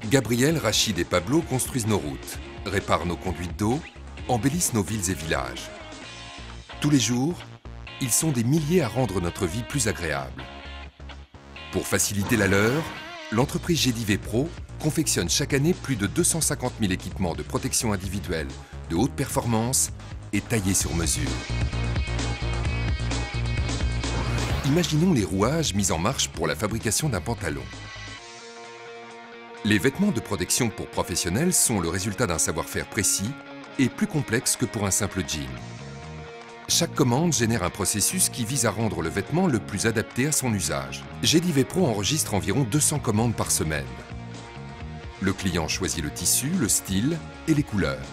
Gabriel, Rachid et Pablo construisent nos routes, réparent nos conduites d'eau, embellissent nos villes et villages. Tous les jours, ils sont des milliers à rendre notre vie plus agréable. Pour faciliter la leur, l'entreprise GDV Pro confectionne chaque année plus de 250 000 équipements de protection individuelle de haute performance et taillés sur mesure. Imaginons les rouages mis en marche pour la fabrication d'un pantalon. Les vêtements de protection pour professionnels sont le résultat d'un savoir-faire précis et plus complexe que pour un simple jean. Chaque commande génère un processus qui vise à rendre le vêtement le plus adapté à son usage. GDV Pro enregistre environ 200 commandes par semaine. Le client choisit le tissu, le style et les couleurs.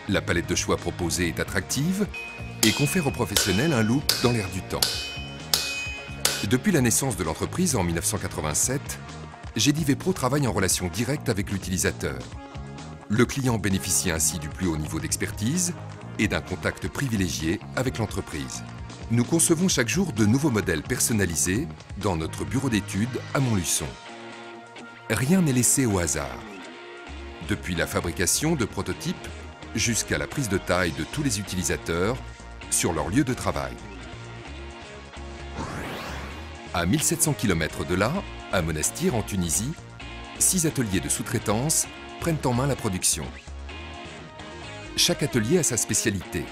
La palette de choix proposée est attractive et confère aux professionnels un look dans l'air du temps. Depuis la naissance de l'entreprise en 1987, GDV Pro travaille en relation directe avec l'utilisateur. Le client bénéficie ainsi du plus haut niveau d'expertise et d'un contact privilégié avec l'entreprise. Nous concevons chaque jour de nouveaux modèles personnalisés dans notre bureau d'études à Montluçon. Rien n'est laissé au hasard. Depuis la fabrication de prototypes jusqu'à la prise de taille de tous les utilisateurs sur leur lieu de travail. À 1700 km de là, à Monastir, en Tunisie, 6 ateliers de sous-traitance prennent en main la production. Chaque atelier a sa spécialité.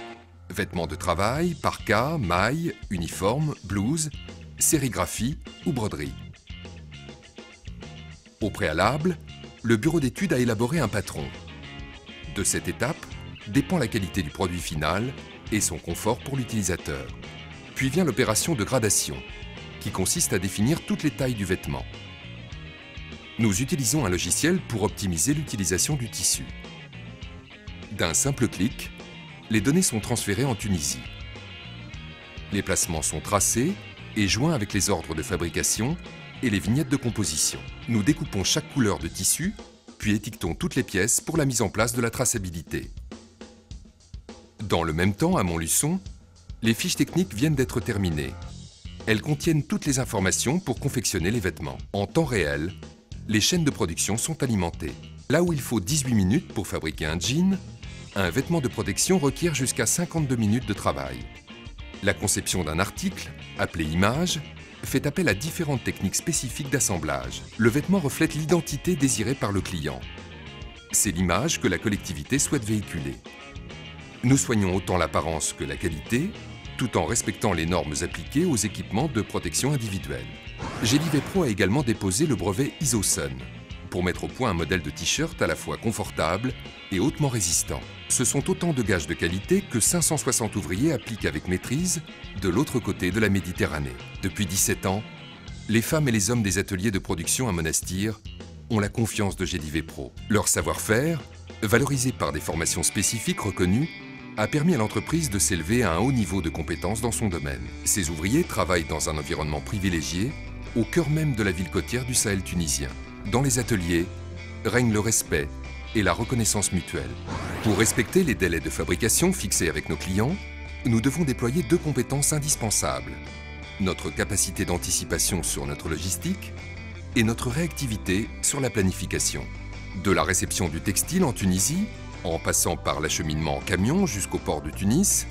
Vêtements de travail, parkas, mailles, uniformes, blouses, sérigraphie ou broderie. Au préalable, le bureau d'études a élaboré un patron. De cette étape dépend la qualité du produit final et son confort pour l'utilisateur. Puis vient l'opération de gradation, qui consiste à définir toutes les tailles du vêtement. Nous utilisons un logiciel pour optimiser l'utilisation du tissu. D'un simple clic, les données sont transférées en Tunisie. Les placements sont tracés et joints avec les ordres de fabrication et les vignettes de composition. Nous découpons chaque couleur de tissu, puis étiquetons toutes les pièces pour la mise en place de la traçabilité. Dans le même temps, à Montluçon, les fiches techniques viennent d'être terminées. Elles contiennent toutes les informations pour confectionner les vêtements. En temps réel, les chaînes de production sont alimentées. Là où il faut 18 minutes pour fabriquer un jean, un vêtement de protection requiert jusqu'à 52 minutes de travail. La conception d'un article, appelé image, fait appel à différentes techniques spécifiques d'assemblage. Le vêtement reflète l'identité désirée par le client. C'est l'image que la collectivité souhaite véhiculer. Nous soignons autant l'apparence que la qualité, tout en respectant les normes appliquées aux équipements de protection individuelle. GDV Pro a également déposé le brevet ISO-SUN pour mettre au point un modèle de t-shirt à la fois confortable et hautement résistant. Ce sont autant de gages de qualité que 560 ouvriers appliquent avec maîtrise de l'autre côté de la Méditerranée. Depuis 17 ans, les femmes et les hommes des ateliers de production à Monastir ont la confiance de GDV Pro. Leur savoir-faire, valorisé par des formations spécifiques reconnues, a permis à l'entreprise de s'élever à un haut niveau de compétences dans son domaine. Ces ouvriers travaillent dans un environnement privilégié, au cœur même de la ville côtière du Sahel tunisien. Dans les ateliers, règne le respect et la reconnaissance mutuelle. Pour respecter les délais de fabrication fixés avec nos clients, nous devons déployer 2 compétences indispensables. Notre capacité d'anticipation sur notre logistique et notre réactivité sur la planification. De la réception du textile en Tunisie, en passant par l'acheminement en camion jusqu'au port de Tunis,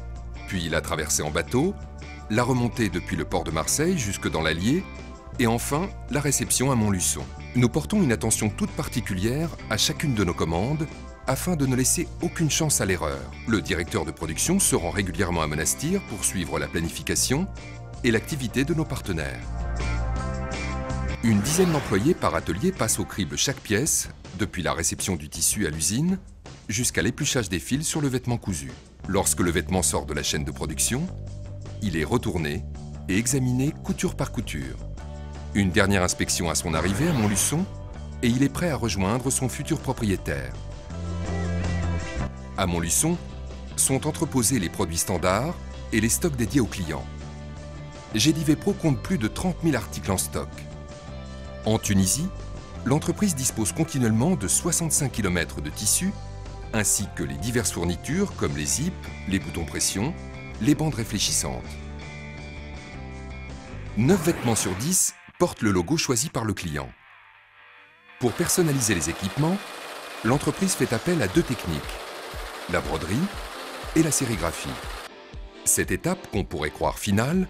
puis la traversée en bateau, la remontée depuis le port de Marseille jusque dans l'Allier, et enfin la réception à Montluçon. Nous portons une attention toute particulière à chacune de nos commandes afin de ne laisser aucune chance à l'erreur. Le directeur de production se rend régulièrement à Monastir pour suivre la planification et l'activité de nos partenaires. Une dizaine d'employés par atelier passent au crible chaque pièce, depuis la réception du tissu à l'usine jusqu'à l'épluchage des fils sur le vêtement cousu. Lorsque le vêtement sort de la chaîne de production, il est retourné et examiné couture par couture. Une dernière inspection à son arrivée à Montluçon et il est prêt à rejoindre son futur propriétaire. À Montluçon sont entreposés les produits standards et les stocks dédiés aux clients. GDV Pro compte plus de 30 000 articles en stock. En Tunisie, l'entreprise dispose continuellement de 65 km de tissu ainsi que les diverses fournitures comme les zips, les boutons pression, les bandes réfléchissantes. 9 vêtements sur 10 portent le logo choisi par le client. Pour personnaliser les équipements, l'entreprise fait appel à deux techniques, la broderie et la sérigraphie. Cette étape, qu'on pourrait croire finale,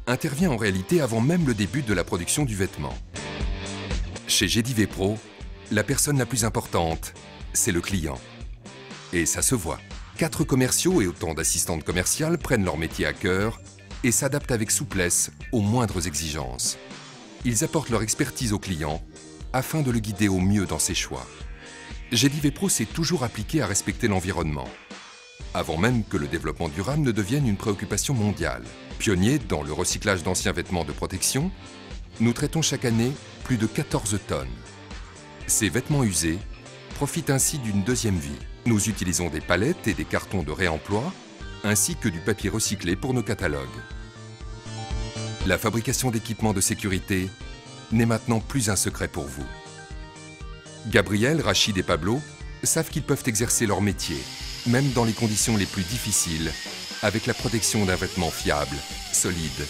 intervient en réalité avant même le début de la production du vêtement. Chez GDV Pro, la personne la plus importante, c'est le client. Et ça se voit. 4 commerciaux et autant d'assistantes commerciales prennent leur métier à cœur et s'adaptent avec souplesse aux moindres exigences. Ils apportent leur expertise au client afin de le guider au mieux dans ses choix. GDV Pro s'est toujours appliqué à respecter l'environnement, avant même que le développement durable ne devienne une préoccupation mondiale. Pionnier dans le recyclage d'anciens vêtements de protection, nous traitons chaque année plus de 14 tonnes. Ces vêtements usés profitent ainsi d'une deuxième vie. Nous utilisons des palettes et des cartons de réemploi, ainsi que du papier recyclé pour nos catalogues. La fabrication d'équipements de sécurité n'est maintenant plus un secret pour vous. Gabriel, Rachid et Pablo savent qu'ils peuvent exercer leur métier, même dans les conditions les plus difficiles, avec la protection d'un vêtement fiable, solide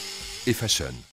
et fashion.